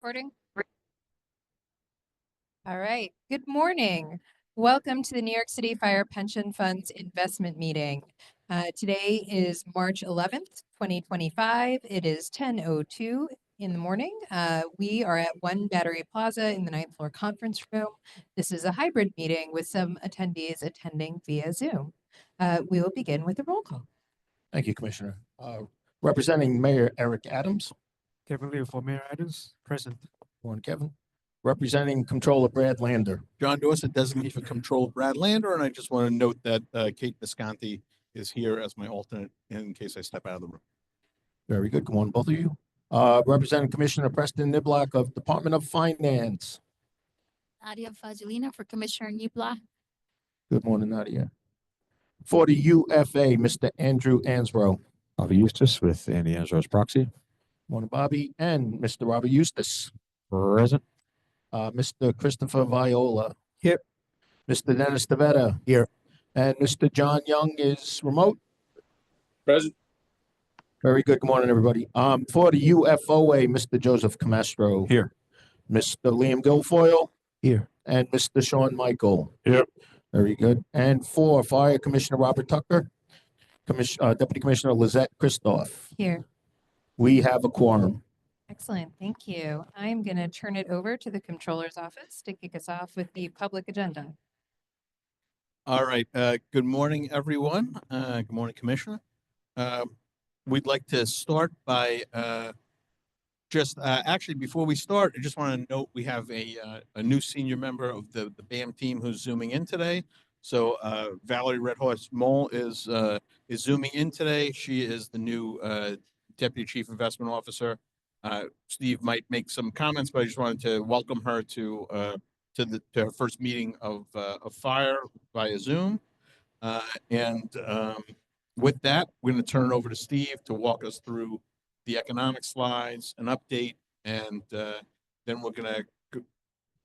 Recording. All right. Good morning. Welcome to the New York City Fire Pension Fund's investment meeting. Today is March 11th, 2025. It is 10:02 in the morning. We are at One Battery Plaza in the 9th floor conference room. This is a hybrid meeting with some attendees attending via Zoom. We will begin with a roll call. Thank you, Commissioner. Representing Mayor Eric Adams. Kevin Leo for Mayor Adams, present. Morning, Kevin. Representing Controller Brad Lander. John Dorset, designee for Control Brad Lander, and I just want to note that Kate Visconti is here as my alternate in case I step out of the room. Very good. Good morning, both of you. Representing Commissioner Preston Niblock of Department of Finance. Nadia Fazilina for Commissioner Nibla. Good morning, Nadia. For the UFA, Mr. Andrew Ansbro. Bobby Eustace with Andy Ansbro's proxy. Morning, Bobby. And Mr. Robert Eustace. Present. Mr. Christopher Viola. Here. Mr. Dennis Tavetta. Here. And Mr. John Young is remote. Present. Very good. Good morning, everybody. For the UFOA, Mr. Joseph Camastro. Here. Mr. Liam Guilfoyle. Here. And Mr. Sean Michael. Here. Very good. And for Fire Commissioner Robert Tucker, Deputy Commissioner Lizette Christoph. Here. We have a quorum. Excellent. Thank you. I'm going to turn it over to the Controller's office to kick us off with the public agenda. All right. Good morning, everyone. Good morning, Commissioner. We'd like to start by actually, before we start, I just want to note we have a new senior member of the BAM team who's zooming in today. So Valerie Redhorse Mole is zooming in today. She is the new Deputy Chief Investment Officer. Steve might make some comments, but I just wanted to welcome her to her first meeting of Fire via Zoom. With that, we're going to turn it over to Steve to walk us through the economic slides, an update, and then we're going to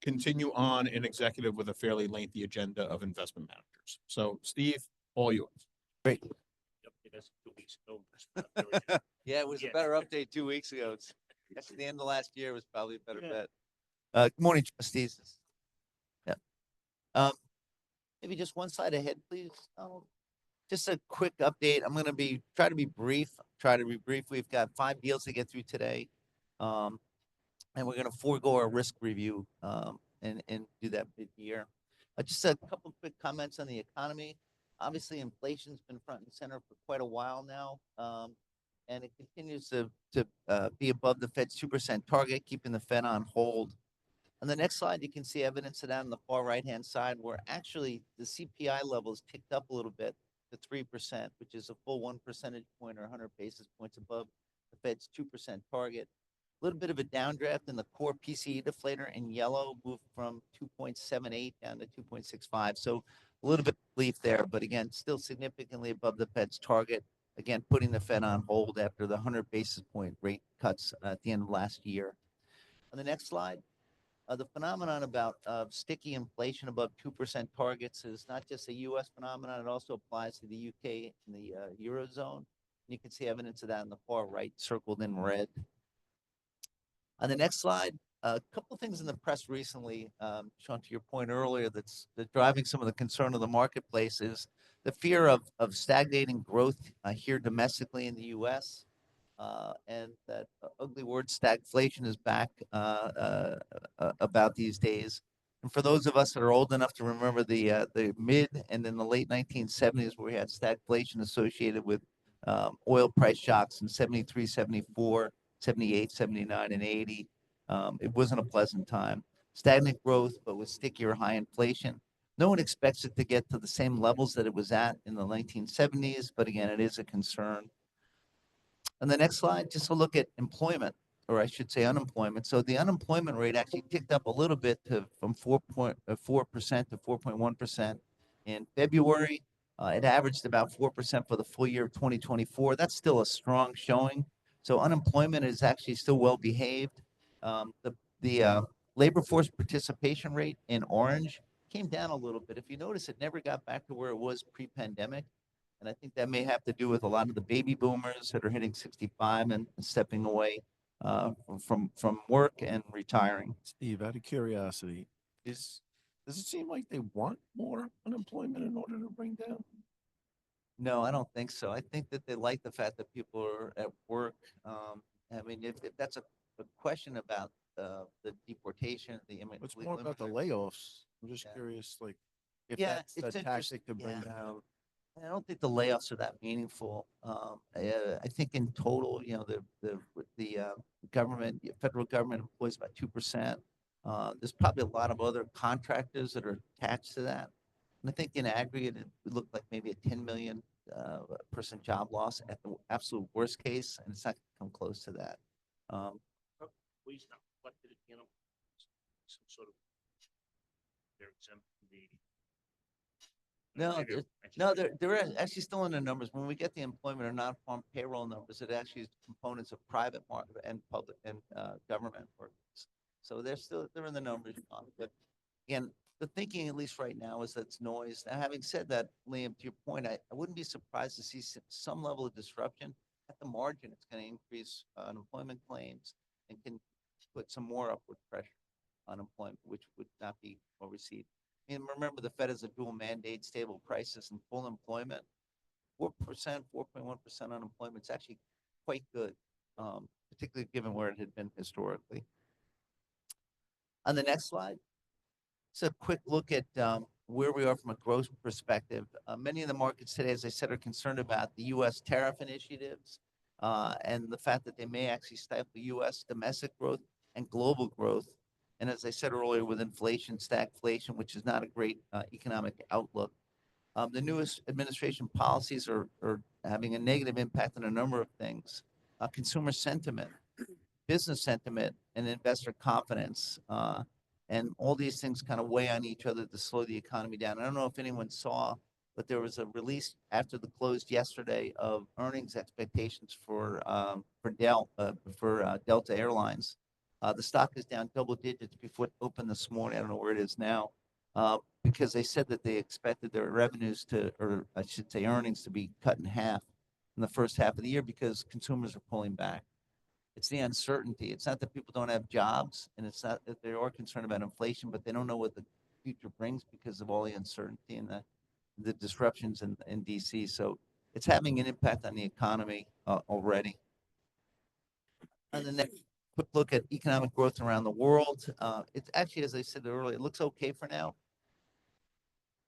continue on in executive with a fairly lengthy agenda of investment managers. So, Steve, all yours. Great. Yeah, it was a better update 2 weeks ago. That's the end of last year was probably a better bet. Good morning, trustees. Yeah. Maybe just one slide ahead, please. Just a quick update. I'm going to try to be brief. We've got 5 deals to get through today. And we're going to forego our risk review and do that mid-year. Just a couple quick comments on the economy. Obviously, inflation's been front and center for quite a while now. And it continues to be above the Fed's 2% target, keeping the Fed on hold. On the next slide, you can see evidence of that on the far right-hand side, where actually the CPI levels ticked up a little bit to 3%, which is a full 1 percentage point or 100 basis points above the Fed's 2% target. A little bit of a downdraft in the core PCE deflator in yellow, moved from 2.78 down to 2.65. So a little bit of relief there, but again, still significantly above the Fed's target. Again, putting the Fed on hold after the 100 basis point rate cuts at the end of last year. On the next slide, the phenomenon about sticky inflation above 2% targets is not just a U.S. phenomenon. It also applies to the UK and the Eurozone. And you can see evidence of that on the far right, circled in red. On the next slide, a couple of things in the press recently, Sean, to your point earlier, that's driving some of the concern of the marketplace is the fear of stagnating growth here domestically in the U.S. And that ugly word stagflation is back about these days. And for those of us that are old enough to remember the mid and then the late 1970s, where we had stagflation associated with oil price shocks in 73, 74, 78, 79, and 80, it wasn't a pleasant time. Stagnant growth, but with stickier high inflation. No one expects it to get to the same levels that it was at in the 1970s, but again, it is a concern. On the next slide, just a look at employment, or I should say unemployment. So the unemployment rate actually ticked up a little bit from 4.4% to 4.1% in February. It averaged about 4% for the full year of 2024. That's still a strong showing. So unemployment is actually still well behaved. The labor force participation rate in orange came down a little bit. If you notice, it never got back to where it was pre-pandemic. And I think that may have to do with a lot of the baby boomers that are hitting 65 and stepping away. from work and retiring. Steve, out of curiosity, does it seem like they want more unemployment in order to bring down? No, I don't think so. I think that they like the fact that people are at work. I mean, if that's a question about the deportation, the immigrant. It's more about the layoffs. I'm just Yeah. curious, like, if Yeah, that's it's the tactic to bring yeah. down. I don't think the layoffs are that meaningful. I think in total, you know, the government, federal government employs about 2%. There's probably a lot of other contractors that are attached to that. And I think in aggregate, it would look like maybe a 10 million person job loss at the absolute worst case, and it's not gonna come close to that. Please not reflected it, you know, some sort of, they're exempt from the. No, maybe there's- I just- No, they're actually still in the numbers. When we get the employment or non-farm payroll numbers, it actually is components of private market and public and government workers. So they're in the numbers, but again, the thinking, at least right now, is that's noise. Now, having said that, Liam, to your point, I wouldn't be surprised to see some level of disruption. At the margin, it's going to increase unemployment claims and can put some more upward pressure on employment, which would not be well received. And remember, the Fed has a dual mandate, stable prices and full employment. 4%, 4.1% unemployment is actually quite good, particularly given where it had been historically. On the next slide, it's a quick look at where we are from a growth perspective. Many of the markets today, as I said, are concerned about the U.S. tariff initiatives and the fact that they may actually stifle U.S. domestic growth and global growth. And as I said earlier, with inflation, stagflation, which is not a great economic outlook. The newest administration policies are having a negative impact on a number of things. Consumer sentiment, business sentiment, and investor confidence. And all these things kind of weigh on each other to slow the economy down. I don't know if anyone saw, but there was a release after the close yesterday of earnings expectations for Delta Airlines. The stock is down double digits before it opened this morning. I don't know where it is now, because they said that they expected their revenues to, or I should say earnings to be cut in half in the first half of the year because consumers are pulling back. It's the uncertainty. It's not that people don't have jobs, and it's not that they are concerned about inflation, but they don't know what the future brings because of all the uncertainty and the disruptions in DC. So it's having an impact on the economy already. On the next quick look at economic growth around the world, it's actually, as I said earlier, it looks okay for now.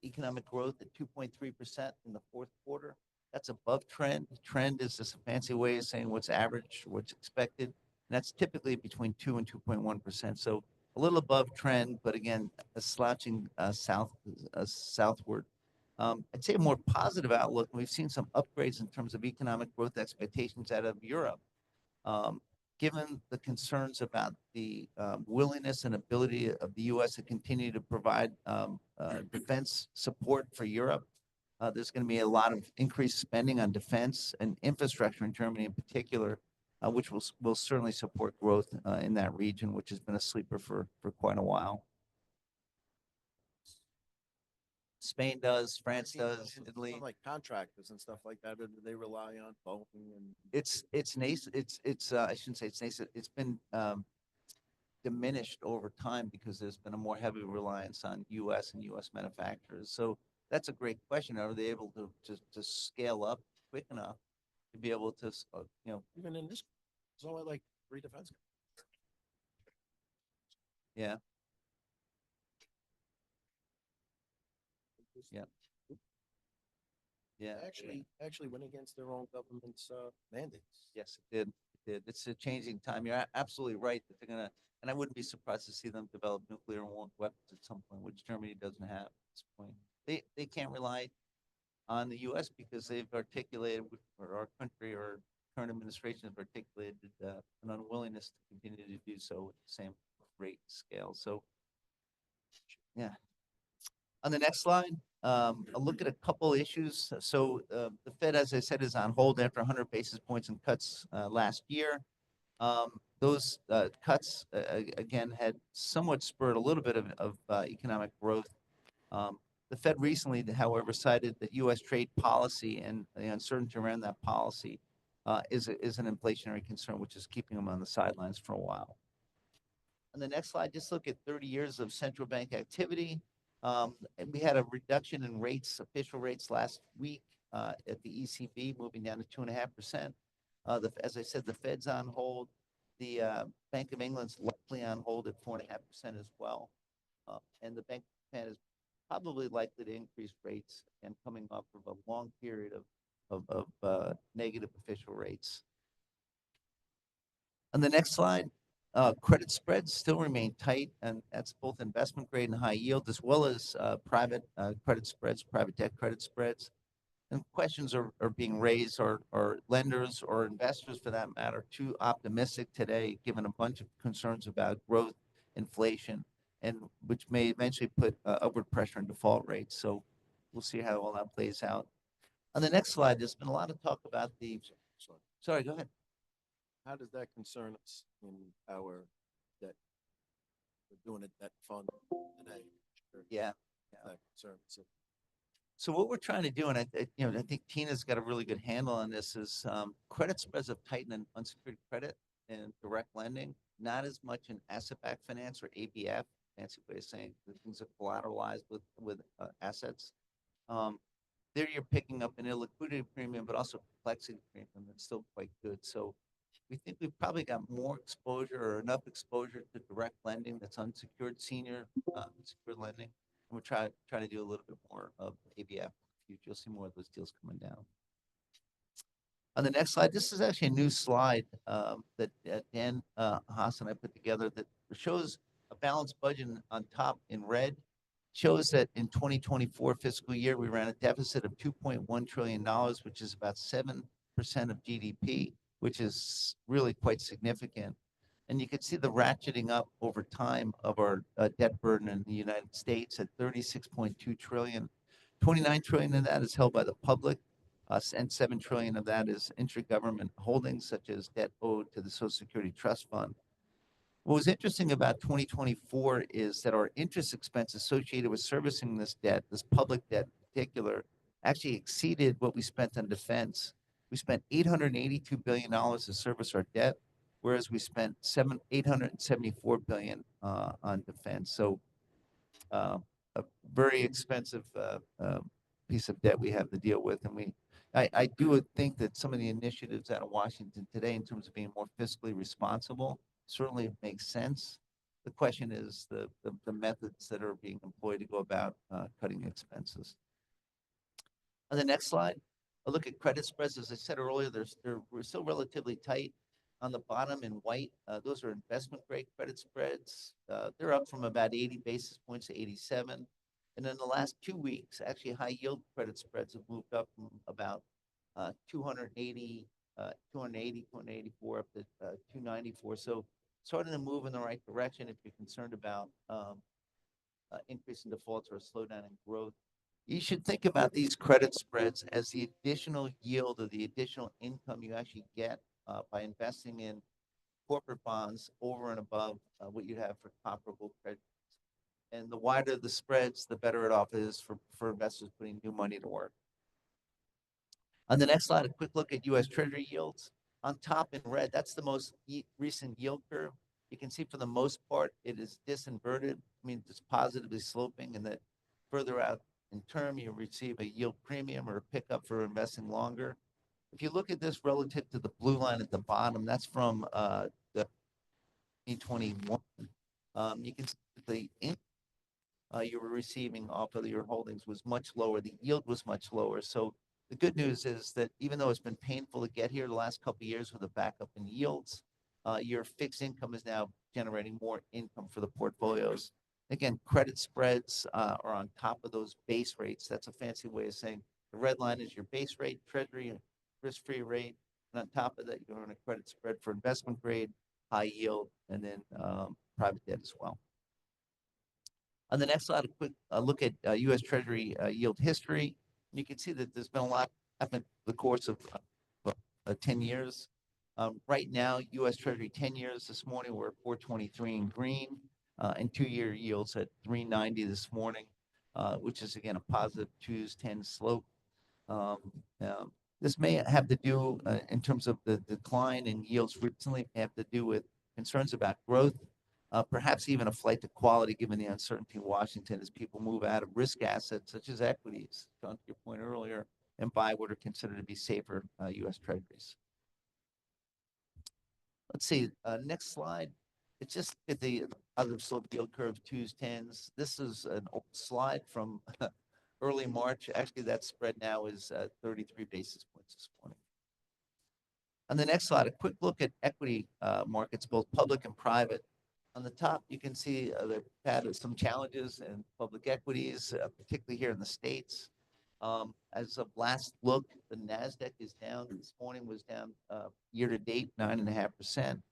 Economic growth at 2.3% in the fourth quarter. That's above trend. Trend is just a fancy way of saying what's average, what's expected. And that's typically between 2 and 2.1%. So a little above trend, but again, a slouching southward. I'd say a more positive outlook. We've seen some upgrades in terms of economic growth expectations out of Europe. Given the concerns about the willingness and ability of the U.S. to continue to provide defense support for Europe, there's going to be a lot of increased spending on defense and infrastructure in Germany in particular, which will certainly support growth in that region, which has been a sleeper for quite a while. Spain does, France does, Italy. Like contractors and stuff like that, or do they rely on Boeing and? It's nascent. I shouldn't say it's nascent. It's been diminished over time because there's been a more heavy reliance on U.S. and U.S. manufacturers. So that's a great question. Are they able to scale up quick enough to be able to, Even in this, it's only like 3 defense. Yeah. Yeah. Yeah. Actually went against their own government's mandates. Yes, it did. It did. It's a changing time. You're absolutely right that they're gonna, and I wouldn't be surprised to see them develop nuclear weapons at some point, which Germany doesn't have at this point. They can't rely on the U.S. because they've articulated, or our country or current administration have articulated an unwillingness to continue to do so at the same rate and scale. So, yeah. On the next slide, a look at a couple issues. So the Fed, as I said, is on hold after 100 basis points in cuts last year. Those cuts, again, had somewhat spurred a little bit of economic growth. The Fed recently, however, cited that U.S. trade policy and the uncertainty around that policy is an inflationary concern, which is keeping them on the sidelines for a while. On the next slide, just look at 30 years of central bank activity. And we had a reduction in rates, official rates last week at the ECB, moving down to 2.5%. As I said, the Fed's on hold. The Bank of England's likely on hold at 4.5% as well. And the Bank of Japan is probably likely to increase rates and coming off of a long period of negative official rates. On the next slide, credit spreads still remain tight, and that's both investment grade and high yield, as well as private credit spreads, private debt credit spreads. And questions are being raised, or lenders or investors for that matter, too optimistic today, given a bunch of concerns about growth, inflation, and which may eventually put upward pressure on default rates. So we'll see how all that plays out. On the next slide, there's been a lot of talk about the, sorry, go ahead. How does that concern us in our debt? We're doing a debt fund today. Sure. Yeah. That concerns us. So what we're trying to do, and I think Tina's got a really good handle on this, is credit spreads have tightened in unsecured credit and direct lending, not as much in asset-backed finance or ABF, fancy way of saying the things are collateralized with assets. There you're picking up an illiquidity premium, but also complexity premium that's still quite good. So we think we've probably got more exposure or enough exposure to direct lending that's unsecured senior secured lending. And we're trying to do a little bit more of ABF. You'll see more of those deals coming down. On the next slide, this is actually a new slide that Dan Haas and I put together that shows a balanced budget on top in red. Shows that in 2024 fiscal year, we ran a deficit of $2.1 trillion, which is about 7% of GDP, which is really quite significant. And you can see the ratcheting up over time of our debt burden in the United States at 36.2 trillion. 29 trillion of that is held by the public, and 7 trillion of that is intergovernment holdings, such as debt owed to the Social Security Trust Fund. What was interesting about 2024 is that our interest expense associated with servicing this debt, this public debt in particular, actually exceeded what we spent on defense. We spent $882 billion to service our debt, whereas we spent $874 billion on defense. So a very expensive piece of debt we have to deal with. And I do think that some of the initiatives out of Washington today in terms of being more fiscally responsible certainly makes sense. The question is the methods that are being employed to go about cutting expenses. On the next slide, a look at credit spreads. As I said earlier, we're still relatively tight. On the bottom in white, those are investment grade credit spreads. They're up from about 80 basis points to 87. And in the last 2 weeks, actually high yield credit spreads have moved up from about 280, 284 up to 294. So starting to move in the right direction if you're concerned about increase in defaults or a slowdown in growth. You should think about these credit spreads as the additional yield or the additional income you actually get by investing in corporate bonds over and above what you have for comparable credit. And the wider the spreads, the better it off is for investors putting new money to work. On the next slide, a quick look at U.S. Treasury yields. On top in red, that's the most recent yield curve. You can see for the most part, it is disinverted. I mean, it's positively sloping, and that further out in term, you receive a yield premium or a pickup for investing longer. If you look at this relative to the blue line at the bottom, that's from the 2021. You can see the you were receiving off of your holdings was much lower. The yield was much lower. So the good news is that even though it's been painful to get here the last couple of years with a backup in yields, your fixed income is now generating more income for the portfolios. Again, credit spreads are on top of those base rates. That's a fancy way of saying the red line is your base rate, Treasury risk-free rate, and on top of that, you earn a credit spread for investment grade, high yield, and then private debt as well. On the next slide, a quick look at U.S. Treasury yield history. You can see that there's been a lot happened in the course of 10 years. Right now, U.S. Treasury 10 years this morning, we're at 423 in green, and 2-year yields at 390 this morning, which is, again, a positive 2s 10 slope. This may have to do, in terms of the decline in yields recently, may have to do with concerns about growth, perhaps even a flight to quality, given the uncertainty in Washington as people move out of risk assets such as equities, John, to your point earlier, and buy what are considered to be safer U.S. Treasuries. Let's see, next slide. It's just at the other slope yield curve, twos, tens. This is an old slide from early March. Actually, that spread now is 33 basis points this morning. On the next slide, a quick look at equity markets, both public and private. On the top, you can see they've had some challenges in public equities, particularly here in the States. As of last look, the NASDAQ is down. This morning was down year to date, 9.5%.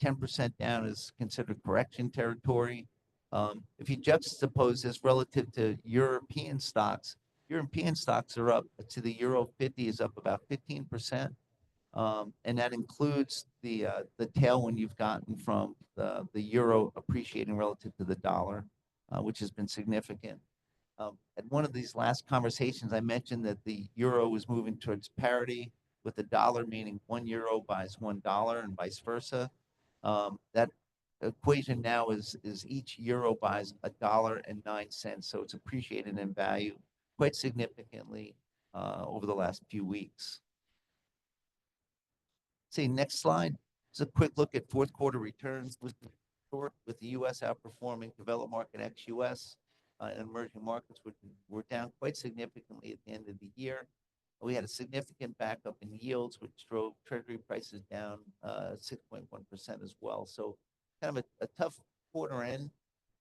10% down is considered correction territory. If you juxtapose this relative to European stocks are up to the Euro 50 is up about 15%. And that includes the tailwind you've gotten from the euro appreciating relative to the dollar, which has been significant. At one of these last conversations, I mentioned that the euro was moving towards parity with the dollar, meaning 1 euro buys $1 and vice versa. That equation now is each euro buys $1.09, so it's appreciated in value quite significantly over the last few weeks. See, next slide. Just a quick look at fourth quarter returns with the U.S. outperforming developed market ex-U.S. And emerging markets, which were down quite significantly at the end of the year. We had a significant backup in yields, which drove treasury prices down 6.1% as well. So kind of a tough quarter end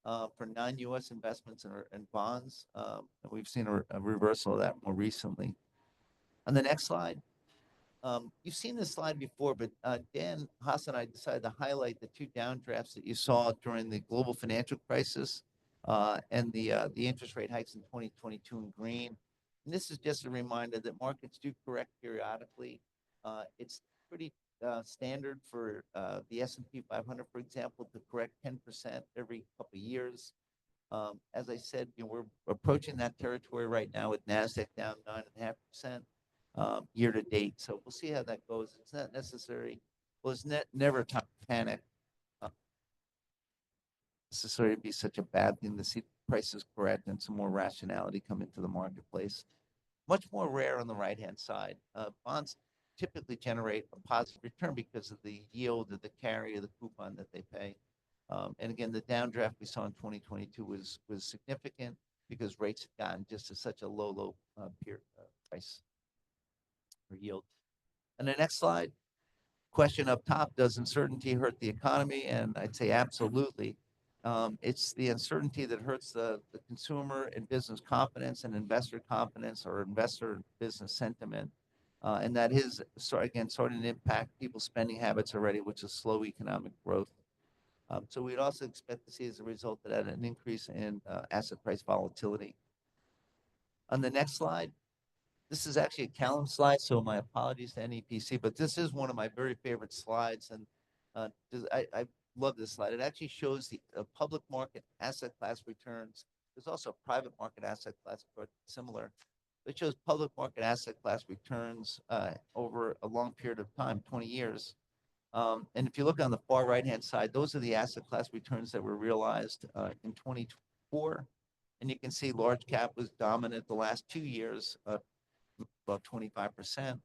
for non-U.S. investments and bonds. And we've seen a reversal of that more recently. On the next slide, you've seen this slide before, but Dan Haas and I decided to highlight the two downdrafts that you saw during the global financial crisis and the interest rate hikes in 2022 in green. And this is just a reminder that markets do correct periodically. It's pretty standard for the S&P 500, for example, to correct 10% every couple of years. As I said, we're approaching that territory right now with NASDAQ down 9.5% year to date. So we'll see how that goes. It's not necessary. Well, it's never a time to panic. Necessary to be such a bad thing to see prices correct and some more rationality come into the marketplace. Much more rare on the right-hand side. Bonds typically generate a positive return because of the yield of the carry or the coupon that they pay. And again, the downdraft we saw in 2022 was significant because rates had gotten just to such a low price or yield. And the next slide, question up top, does uncertainty hurt the economy? And I'd say absolutely. It's the uncertainty that hurts the consumer and business confidence and investor confidence or investor business sentiment. And that is, again, starting to impact people's spending habits already, which is slow economic growth. So we'd also expect to see as a result of that an increase in asset price volatility. On the next slide, this is actually a Callum slide, so my apologies to NEPC, but this is one of my very favorite slides. And I love this slide. It actually shows the public market asset class returns. There's also a private market asset class, but similar. It shows public market asset class returns over a long period of time, 20 years. And if you look on the far right-hand side, those are the asset class returns that were realized in 2024. And you can see large cap was dominant the last 2 years, about 25%.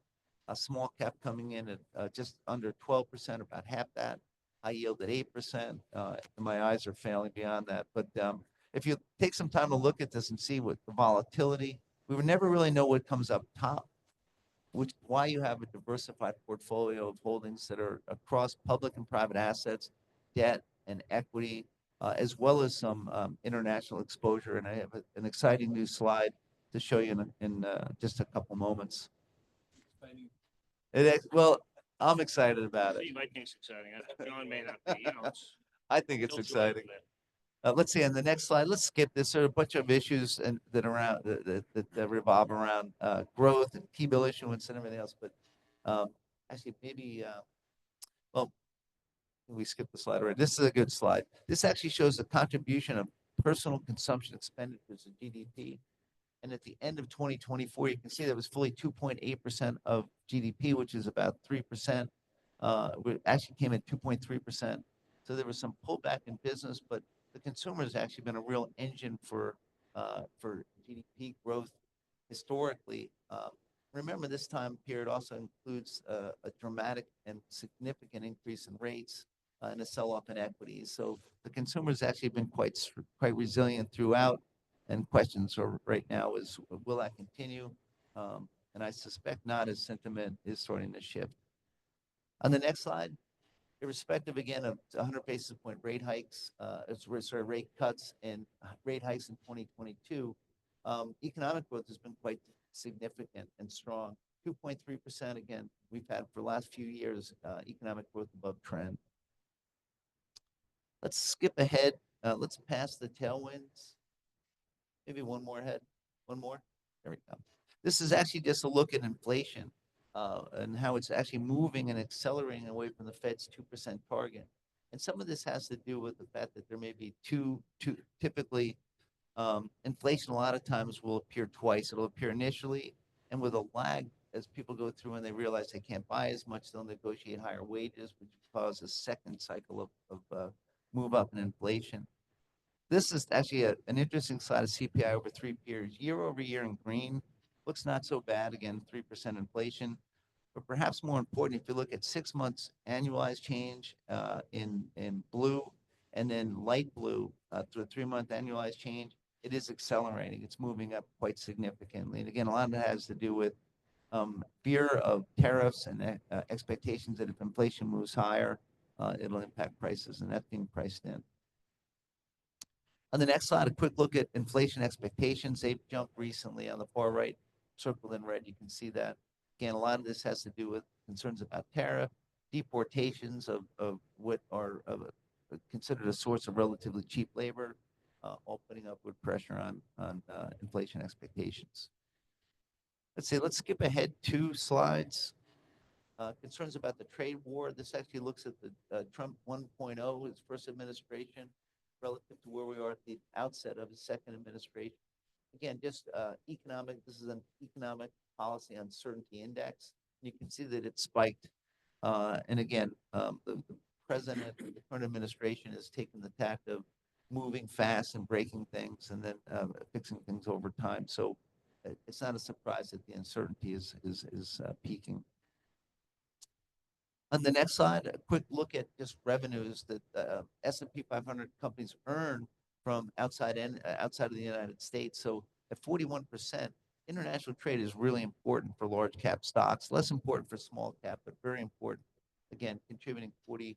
A small cap coming in at just under 12%, about half that. High yield at 8%. My eyes are failing beyond that. But if you take some time to look at this and see what the volatility, we would never really know what comes up top, which is why you have a diversified portfolio of holdings that are across public and private assets, debt and equity, as well as some international exposure. And I have an exciting new slide to show you in just a couple moments. Well, I'm excited about it. Steve, I think it's exciting. John may not be, you know, it's. I think it's still too early exciting. for that. Let's see on the next slide. Let's skip this. There are a bunch of issues that around that revolve around growth and T-bill issuance and everything else. But actually, maybe well, we skipped the slide already. This is a good slide. This actually shows the contribution of personal consumption expenditures to GDP. And at the end of 2024, you can see that was fully 2.8% of GDP, which is about 3%. We actually came at 2.3%. So there was some pullback in business, but the consumer has actually been a real engine for GDP growth historically. Remember, this time period also includes a dramatic and significant increase in rates and a sell-off in equities. So the consumer has actually been quite resilient throughout. And questions are right now is, will that continue? And I suspect not, as sentiment is starting to shift. On the next slide, irrespective again of 100 basis point rate hikes, rate cuts and rate hikes in 2022, economic growth has been quite significant and strong. 2.3% again, we've had for the last few years, economic growth above trend. Let's skip ahead. Let's pass the tailwinds. Maybe one more ahead. One more. There we go. This is actually just a look at inflation and how it's actually moving and accelerating away from the Fed's 2% target. And some of this has to do with the fact that there may be typically inflation a lot of times will appear twice. It'll appear initially and with a lag as people go through and they realize they can't buy as much, they'll negotiate higher wages, which cause a second cycle of move up in inflation. This is actually an interesting slide of CPI over 3 periods. Year over year in green looks not so bad. Again, 3% inflation. But perhaps more important, if you look at 6 months annualized change in blue and then light blue through a 3-month annualized change, it is accelerating. It's moving up quite significantly. And again, a lot of that has to do with fear of tariffs and expectations that if inflation moves higher, it'll impact prices, and that's being priced in. On the next slide, a quick look at inflation expectations. They've jumped recently on the far right, circled in red. You can see that. Again, a lot of this has to do with concerns about tariff, deportations of what are considered a source of relatively cheap labor, all putting upward pressure on inflation expectations. Let's skip ahead 2 slides. Concerns about the trade war. This actually looks at the Trump 1.0, his first administration, relative to where we are at the outset of his second administration. Again, just economic, this is an economic policy uncertainty index. You can see that it spiked. And again, the president, the current administration has taken the tact of moving fast and breaking things and then fixing things over time. So it's not a surprise that the uncertainty is peaking. On the next slide, a quick look at just revenues that S&P 500 companies earn from outside of the United States. So at 41%, international trade is really important for large cap stocks, less important for small cap, but very important. Again, contributing 41%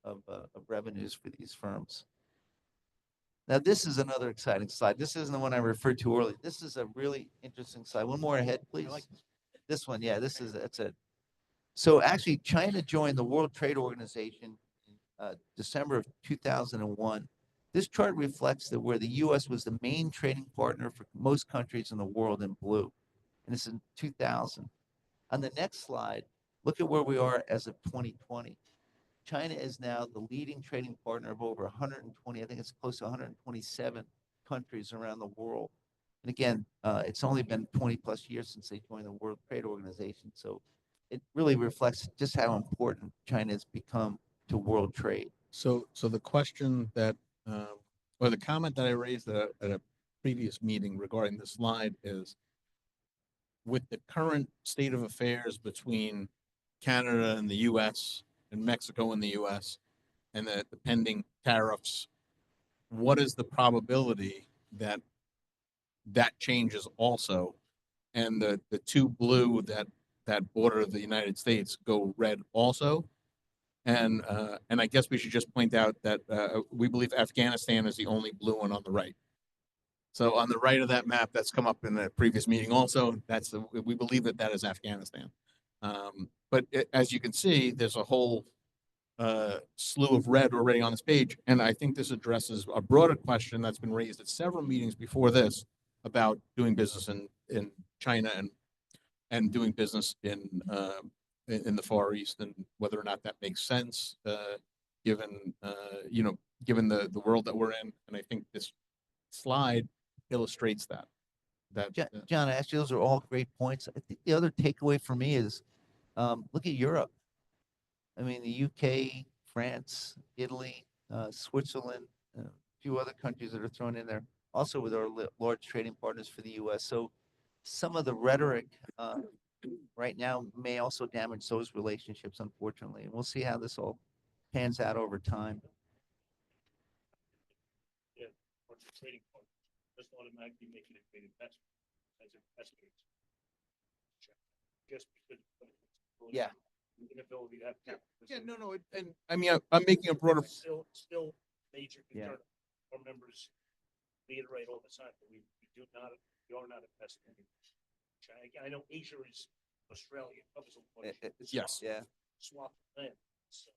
of revenues for these firms. Now, this is another exciting slide. This isn't the one I referred to earlier. This is a really interesting slide. One more ahead, please. This one, yeah, that's it. So actually, China joined the World Trade Organization in December of 2001. This chart reflects that where the U.S. was the main trading partner for most countries in the world in blue, and it's in 2000. On the next slide, look at where we are as of 2020. China is now the leading trading partner of over 120, I think it's close to 127 countries around the world. And again, it's only been 20 plus years since they joined the World Trade Organization. So it really reflects just how important China has become to world trade. So the question that, or the comment that I raised at a previous meeting regarding the slide is, with the current state of affairs between Canada and the U.S. and Mexico and the U.S. and the pending tariffs, what is the probability that that changes also, and the 2 blue that border the United States go red also? And I guess we should just point out that we believe Afghanistan is the only blue one on the right. So on the right of that map, that's come up in the previous meeting also, we believe that is Afghanistan. But as you can see, there's a whole slew of red already on this page. And I think this addresses a broader question that's been raised at several meetings before this about doing business in China and doing business in the Far East, and whether or not that makes sense, given the world that we're in. And I think this slide illustrates that. that. John, actually, those are all great points. I think the other takeaway for me is, look at Europe. I mean, the UK, France, Italy, Switzerland, a few other countries that are thrown in there, also with our large trading partners for the US. So some of the rhetoric right now may also damage those relationships, unfortunately. And we'll see how this all pans out over time. Yeah, or the trading part, doesn't automatically make it a great investment as investors. Just because. Yeah. The inability to have capital. Yeah, no, and I mean, I'm making a broader. Still major Yeah. concern. Our members reiterate all the time, that we are not investing in China. Again, I know Asia is Australia, covers a lot. Yes. Yeah. Swap land. So,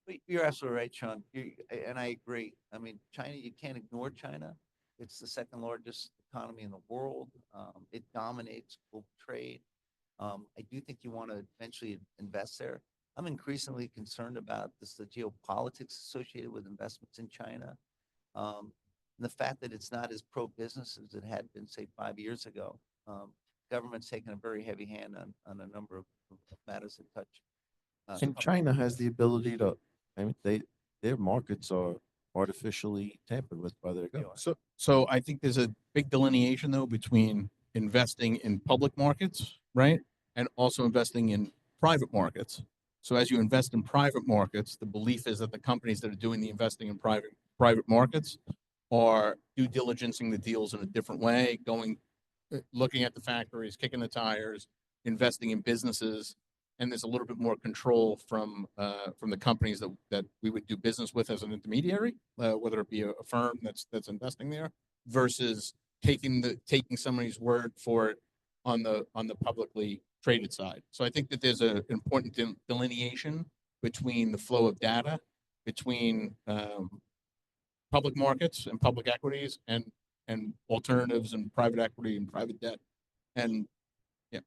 But you're absolutely right, Sean. And I agree. I mean, China, you can't ignore China. It's the second largest economy in the world. It dominates global trade. I do think you want to eventually invest there. I'm increasingly concerned about the geopolitics associated with investments in China. And the fact that it's not as pro-business as it had been, say, 5 years ago. Government's taken a very heavy hand on a number of matters that touch. And China has the ability to, I mean, their markets are artificially tampered with by their government. So I think there's a big delineation though between investing in public markets, right? And also investing in private markets. So as you invest in private markets, the belief is that the companies that are doing the investing in private markets are due diligencing the deals in a different way, looking at the factories, kicking the tires, investing in businesses, and there's a little bit more control from the companies that we would do business with as an intermediary, whether it be a firm that's investing there, versus taking somebody's word for it on the publicly traded side. So I think that there's an important delineation between the flow of data between public markets and public equities and alternatives and private equity and private debt. And yeah.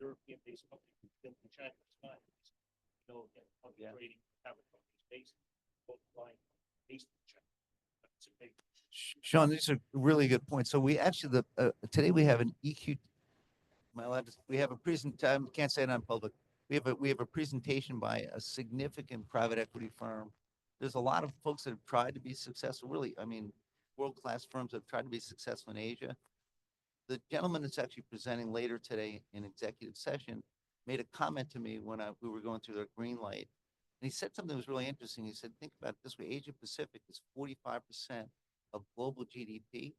European-based companies built in China, it's fine. You know, again, public trading, private companies based, both buying based in China. That's a big. Sean, these are really good points. So we actually, today we have an EQ. We have a presentation. Can't say it on public. We have a presentation by a significant private equity firm. There's a lot of folks that have tried to be successful. Really, I mean, world-class firms have tried to be successful in Asia. The gentleman that's actually presenting later today in executive session made a comment to me when we were going through their green light. And he said something that was really interesting. He said, think about it this way, Asia Pacific is 45% of global GDP.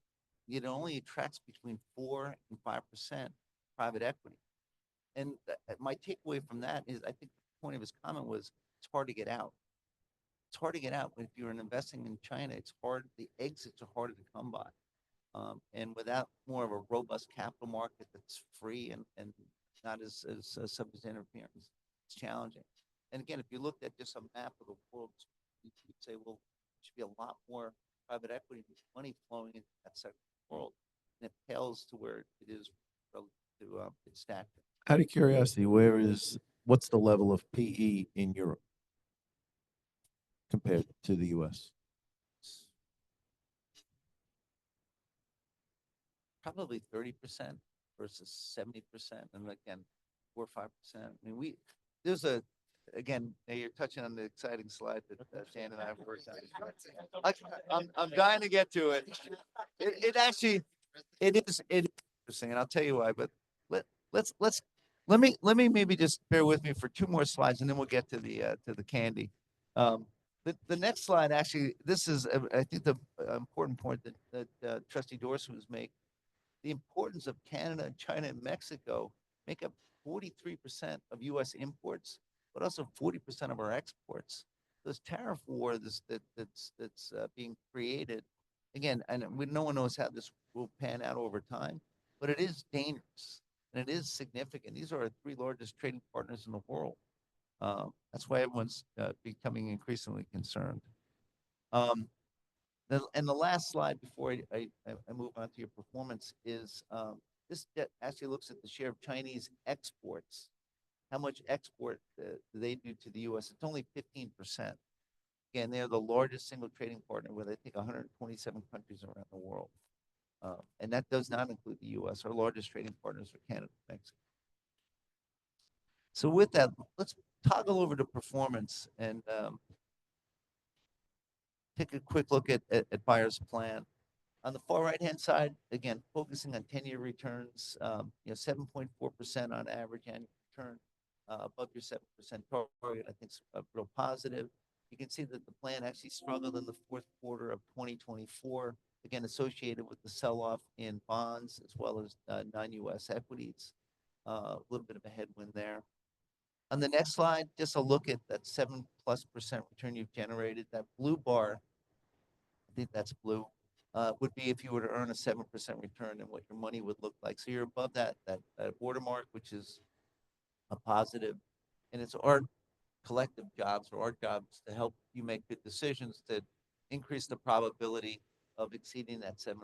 It only attracts between 4 and 5% private equity. And my takeaway from that is, I think the point of his comment was, it's hard to get out. It's hard to get out. If you're investing in China, it's hard. The exits are harder to come by. And without more of a robust capital market that's free and not as subject to interference, it's challenging. And again, if you looked at just a map of the world, you'd say, well, there should be a lot more private equity money flowing into that sector of the world. And it pales to where it is relative to its stature. Out of curiosity, what's the level of PE in Europe compared to the US? Probably 30% versus 70%, and again, 4 or 5%. I mean, again, you're touching on the exciting slide that Dan and I have worked on. I'm dying to get to it. It actually, it is interesting, and I'll tell you why. But let me maybe just bear with me for 2 more slides, and then we'll get to the candy. The next slide, actually, this is, I think, the important point that Trustee Dorsey was making. The importance of Canada, China, and Mexico make up 43% of U.S. imports, but also 40% of our exports. This tariff war that's being created, again, and no one knows how this will pan out over time, but it is dangerous and it is significant. These are our 3 largest trading partners in the world. That's why everyone's becoming increasingly concerned. And the last slide before I move on to your performance is this actually looks at the share of Chinese exports. How much export do they do to the U.S.? It's only 15%. Again, they're the largest single trading partner with, I think, 127 countries around the world. And that does not include the US. Our largest trading partners are Canada and Mexico. So with that, let's toggle over to performance and take a quick look at Buyer's plan. On the far right-hand side, again, focusing on 10-year returns, 7.4% on average annual return, above your 7% target, I think is real positive. You can see that the plan actually struggled in the fourth quarter of 2024, again, associated with the sell-off in bonds as well as non-US equities. A little bit of a headwind there. On the next slide, just a look at that 7+% return you've generated. That blue bar, I think that's blue, would be if you were to earn a 7% return and what your money would look like. So you're above that watermark, which is a positive. And it's our collective jobs or our jobs to help you make good decisions to increase the probability of exceeding that 7%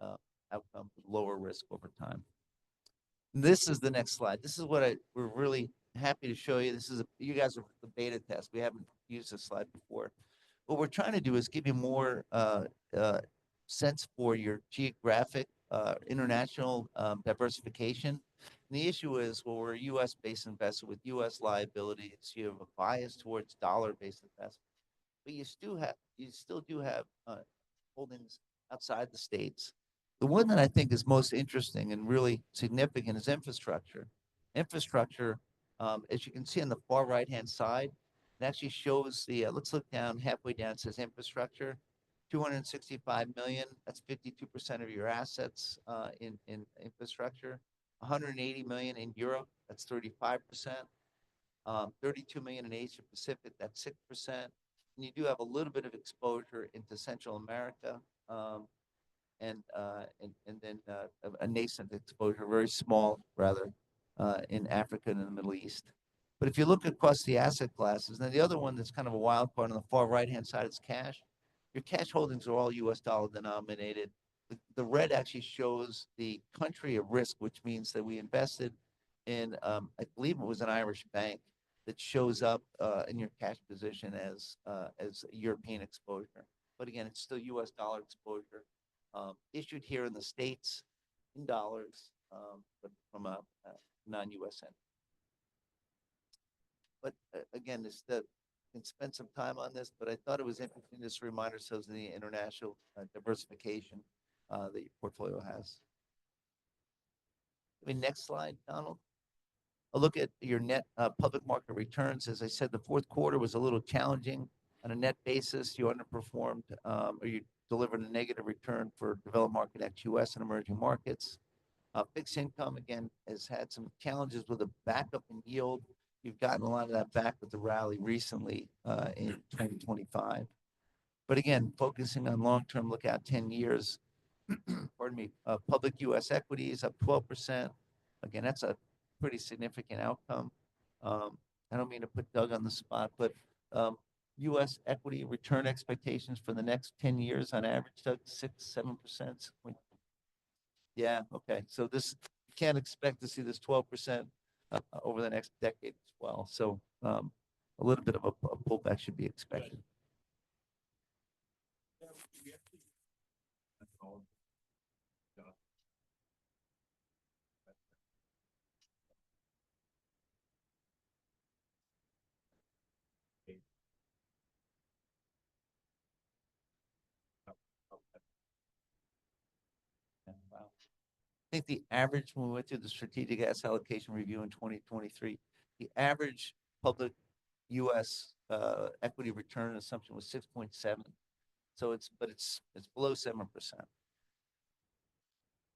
outcome with lower risk over time. This is the next slide. This is what we're really happy to show you. This is you guys are the beta test. We haven't used this slide before. What we're trying to do is give you more sense for your geographic, international diversification. And the issue is, well, we're a U.S.-based investor with U.S. liabilities. You have a bias towards dollar-based investment, but you still do have holdings outside the states. The one that I think is most interesting and really significant is infrastructure. Infrastructure, as you can see on the far right-hand side, it actually shows the, let's look down, halfway down, it says infrastructure, 265 million, that's 52% of your assets in infrastructure. 180 million in Europe, that's 35%. 32 million in Asia Pacific, that's 6%. And you do have a little bit of exposure into Central America, and then a nascent exposure, very small rather, in Africa and in the Middle East. But if you look across the asset classes, now the other one that's kind of a wild card on the far right-hand side is cash. Your cash holdings are all US dollar denominated. The red actually shows the country of risk, which means that we invested in, I believe it was an Irish bank that shows up in your cash position as European exposure. But again, it's still US dollar exposure, issued here in the States in dollars, but from a non-US entity. But again, can spend some time on this, but I thought it was interesting just to remind ourselves of the international diversification that your portfolio has. I mean, next slide, Donald. A look at your net public market returns. As I said, the fourth quarter was a little challenging. On a net basis, you underperformed, or you delivered a negative return for developed market ex-US and emerging markets. Fixed income, again, has had some challenges with a backup in yield. You've gotten a lot of that back with the rally recently in 2025. But again, focusing on long-term, look out 10 years, pardon me, public US equities up 12%. Again, that's a pretty significant outcome. I don't mean to put Doug on the spot, but US equity return expectations for the next 10 years on average, Doug, 6-7%. Yeah, okay. So this, you can't expect to see this 12% over the next decade as well. So a little bit of a pullback should be expected. Wow. I think the average, when we went through the strategic asset allocation review in 2023, the average public US equity return assumption was 6.7. So it's below 7%.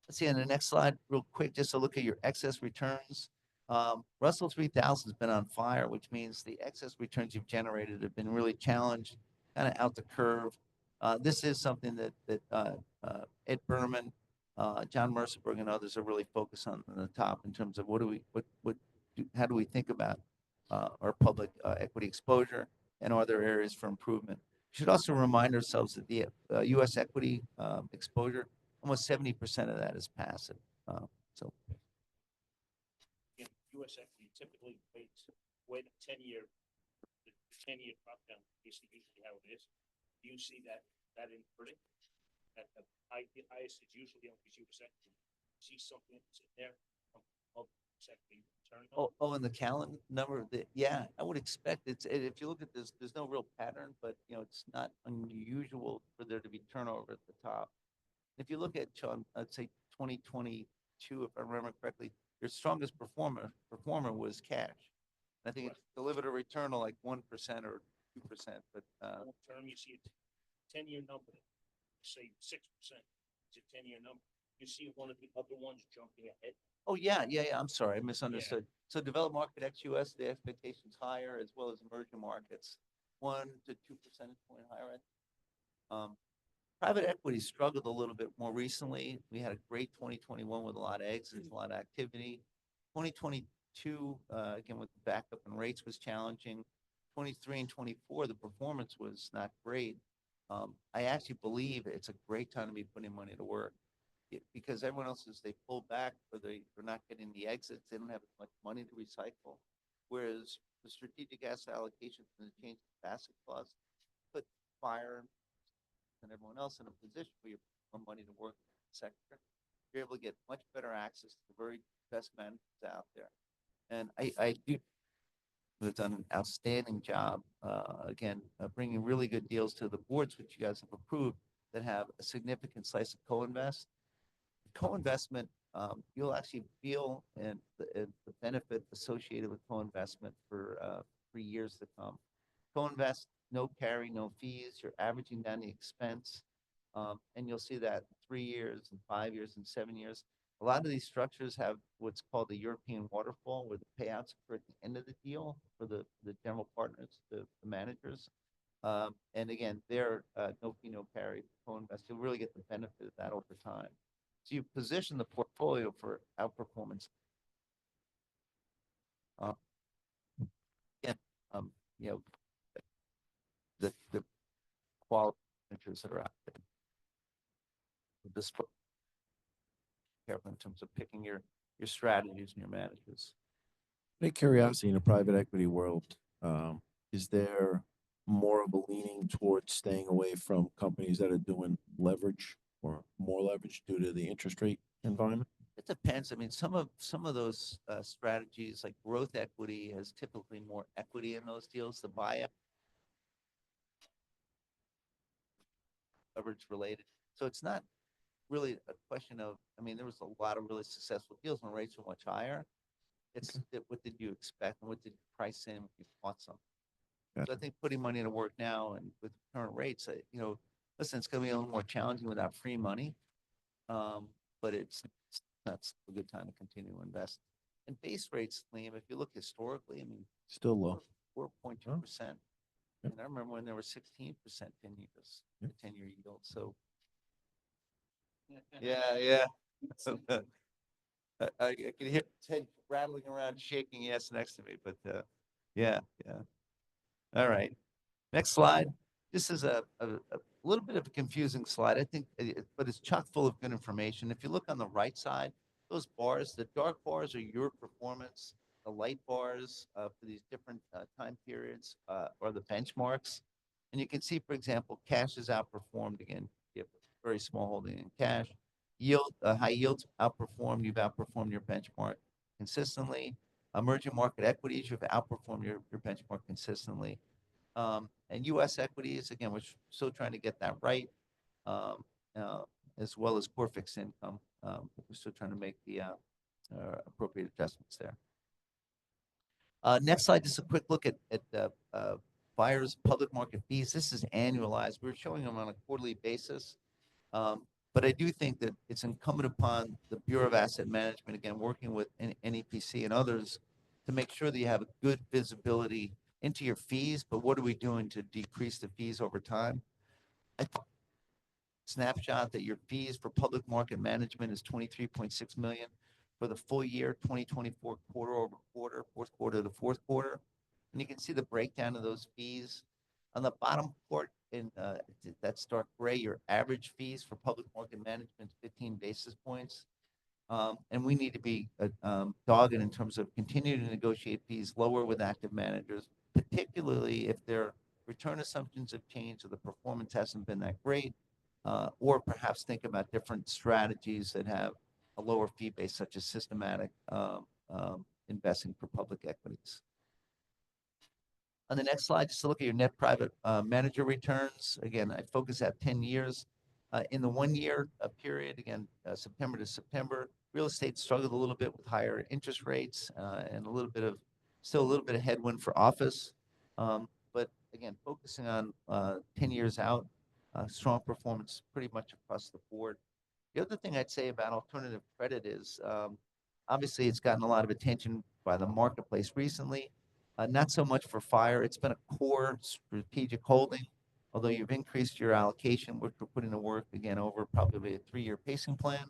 Let's see on the next slide, real quick, just to look at your excess returns. Russell 3000 has been on fire, which means the excess returns you've generated have been really challenged, kind of out the curve. This is something that Ed Berman, John Mercerberg, and others are really focused on the top in terms of how do we think about our public equity exposure, and are there areas for improvement? We should also remind ourselves that the U.S. equity exposure, almost 70% of that is passive. So, In US equity typically waits when 10-year, the 10-year drop down is usually how it is. Do you see that inverting at the highest is usually on computer sector. See something that's in there, sector return. And the calendar number, yeah, I would expect if you look at this, there's no real pattern, but it's not unusual for there to be turnover at the top. If you look at, Sean, I'd say 2022, if I remember correctly, your strongest performer was cash. I think it delivered a return of like 1% or 2%, but Long term, you see a 10-year number, say 6%, it's a 10-year number. You see one of the other ones jumping ahead. oh yeah, I'm sorry, I misunderstood. So developed market ex-US, the expectation's higher, as well as emerging markets, 1 to 2 percentage point higher. Private equity struggled a little bit more recently. We had a great 2021 with a lot of exits, a lot of activity. 2022, again, with the backup in rates was challenging. 23 and 24, the performance was not great. I actually believe it's a great time to be putting money to work because everyone else is, they pull back or they're not getting the exits. They don't have as much money to recycle. Whereas the strategic asset allocation and the change of asset class put fire and everyone else in a position where you put money to work in the sector. You're able to get much better access to the very best managers out there. And I do have done an outstanding job, bringing really good deals to the boards, which you guys have approved, that have a significant slice of co-invest. Co-investment, you'll actually feel and the benefit associated with co-investment for years to come. Co-invest, no carry, no fees. You're averaging down the expense, and you'll see that 3 years and 5 years and 7 years. A lot of these structures have what's called the European waterfall, where the payouts occur at the end of the deal for the general partners, the managers. And again, they're no fee, no carry, co-invest. You'll really get the benefit of that over time. So you position the portfolio for outperformance. The quality managers that are out there. This careful in terms of picking your strategies and your managers. Out of curiosity, in the private equity world, is there more of a leaning towards staying away from companies that are doing leverage or more leverage due to the interest rate environment? It depends. I mean, some of those strategies, like growth equity, has typically more equity in those deals. The buyout leverage related, so it's not really a question of. I mean, there was a lot of really successful deals when rates were much higher. It's what did you expect and what did you price in when you bought something? So I think putting money to work now and with current rates, listen, it's going to be a little more challenging without free money, but that's a good time to continue to invest. And base rates, Liam, if you look historically, I mean, Still low. 4.2%. And I remember when there were 16% 10 years, the 10-year yield. So, yeah. So, I can hear Ted rattling around, shaking yes next to me, but yeah. All right. Next slide. This is a little bit of a confusing slide, I think, but it's chock full of good information. If you look on the right side, those bars, the dark bars are your performance. The light bars for these different time periods are the benchmarks. And you can see, for example, cash is outperformed again. You have a very small holding in cash. Yield, high yields outperformed. You've outperformed your benchmark consistently. Emerging market equities, you've outperformed your benchmark consistently. And U.S. equities, again, we're still trying to get that right, as well as core fixed income. We're still trying to make the appropriate adjustments there. Next slide, just a quick look at buyers' public market fees. This is annualized. We're showing them on a quarterly basis. But I do think that it's incumbent upon the Bureau of Asset Management, again, working with NEPC and others, to make sure that you have a good visibility into your fees, but what are we doing to decrease the fees over time? Snapshot that your fees for public market management is 23.6 million for the full year 2024, quarter over quarter, fourth quarter to fourth quarter. And you can see the breakdown of those fees. On the bottom part, in that dark gray, your average fees for public market management is 15 basis points. And we need to be dogged in terms of continuing to negotiate fees lower with active managers, particularly if their return assumptions have changed or the performance hasn't been that great. or perhaps think about different strategies that have a lower fee base, such as systematic investing for public equities. On the next slide, just to look at your net private manager returns. Again, I focus at 10 years. In the 1 year period, again, September to September, real estate struggled a little bit with higher interest rates and still a little bit of headwind for office. But again, focusing on 10 years out, strong performance pretty much across the board. The other thing I'd say about alternative credit is obviously it's gotten a lot of attention by the marketplace recently. Not so much for fire. It's been a core strategic holding, although you've increased your allocation, which we're putting to work again over probably a 3-year pacing plan.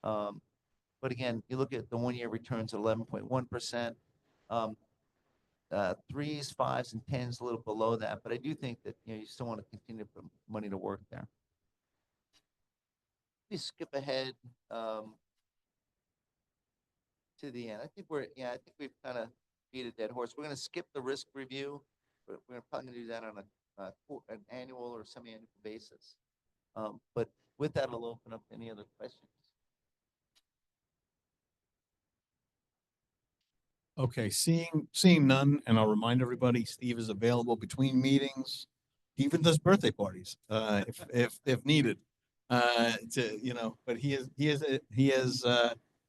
But again, you look at the 1-year returns at 11.1%. 3s, 5s, and 10s a little below that, but I do think that you still want to continue to put money to work there. Let me skip ahead to the end. I think we've kind of beat a dead horse. We're going to skip the risk review, but we're probably going to do that on an annual or semi-annual basis. But with that, I'll open up any other questions. Okay, seeing none, and I'll remind everybody, Steve is available between meetings. He even does birthday parties, if needed. But he is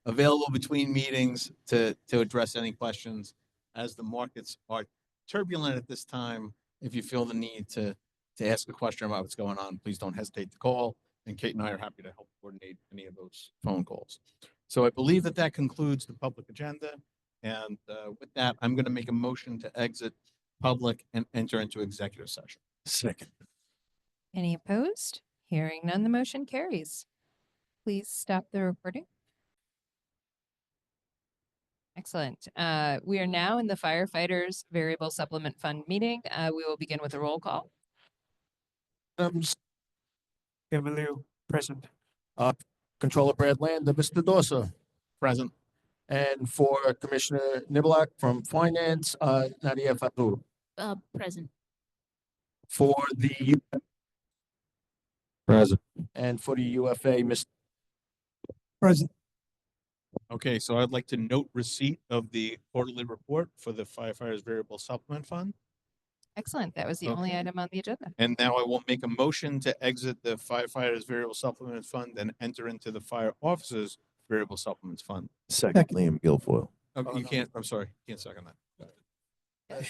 available between meetings to address any questions as the markets are turbulent at this time. If you feel the need to ask a question about what's going on, please don't hesitate to call. And Kate and I are happy to help coordinate any of those phone calls. So I believe that concludes the public agenda. And with that, I'm going to make a motion to exit public and enter into executive session. Second. Any opposed? Hearing none, the motion carries. Please stop the recording. Excellent. We are now in the firefighters variable supplement fund meeting. We will begin with a roll call. Gamaliel, present. Controller Brad Lander, Mr. Dorsa. Present. And for Commissioner Niblock from Finance, Nadia Fatou. Present. For the Present. and for the UFA, Mr. Present. Okay, so I'd like to note receipt of the quarterly report for the firefighters variable supplement fund. Excellent. That was the only Okay. item on the agenda. And now I will make a motion to exit the firefighters variable supplement fund and enter into the fire officers variable supplements fund. Second, Liam Guilfoyle. Okay, you can't, I'm sorry, can't second that.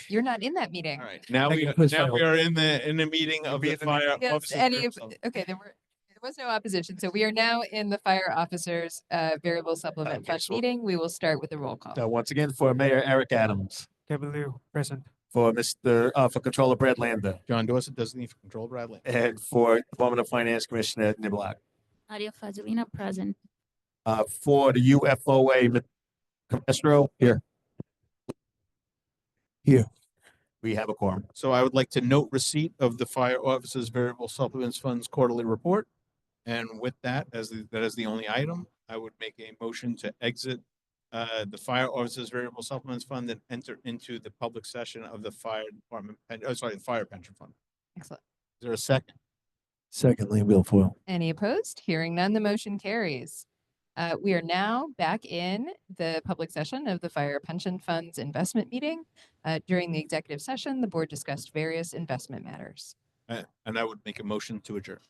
You're not in that meeting. All right, now Thank we you, please, now we fire. are in the meeting of the fire Yes, officers. any variable of, supplement. okay, there was no opposition. So we are now in the fire officers variable supplement Okay, fund so- meeting. We will start with a roll call. Once again, for Mayor Eric Adams, Gamaliel, present. for for Controller Brad Lander, John Dorset doesn't need control Bradley. and for Department of Finance Commissioner Niblock. Nadia Fazulina, present. For the UFOA, Mr. Castro, here. Here. We have a quorum. So I would like to note receipt of the fire officers variable supplements funds quarterly report. And with that as the only item, I would make a motion to exit the fire officers variable supplements fund and enter into the public session of the fire department, the fire pension fund. Excellent. Is there a second? Second, Liam Guilfoyle. Any opposed? Hearing none, the motion carries. We are now back in the public session of the Fire Pension Funds investment meeting. During the executive session, the board discussed various investment matters. And I would make a motion to adjourn.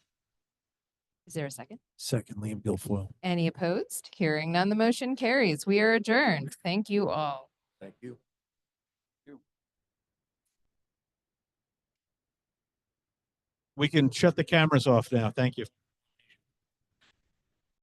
Is there a second? Second, Liam Guilfoyle. Any opposed? Hearing none, the motion carries. We are adjourned. Thank you all. Thank you. We can shut the cameras off now. Thank you.